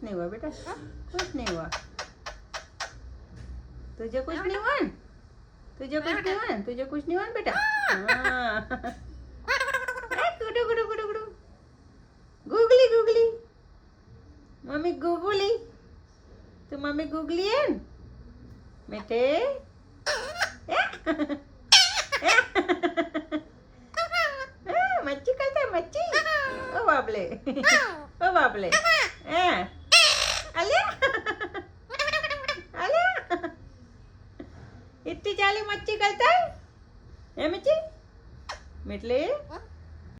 नहीं हुआ बेटा, कुछ नहीं हुआ। तुझे कुछ नहीं हुआ, तुझे कुछ नहीं हुआ, तुझे कुछ नहीं हुआ बेटा। हाँ। Guddu Guddu Guddu Guddu, googly googly, mummy googly, तू मम्मी गूगली है बेटे। मच्छी करता है मच्छी। ओ बाबले, ओ बाबले, अल्या अल्या, इतनी चाली मच्छी करता है मच्छी मिटले।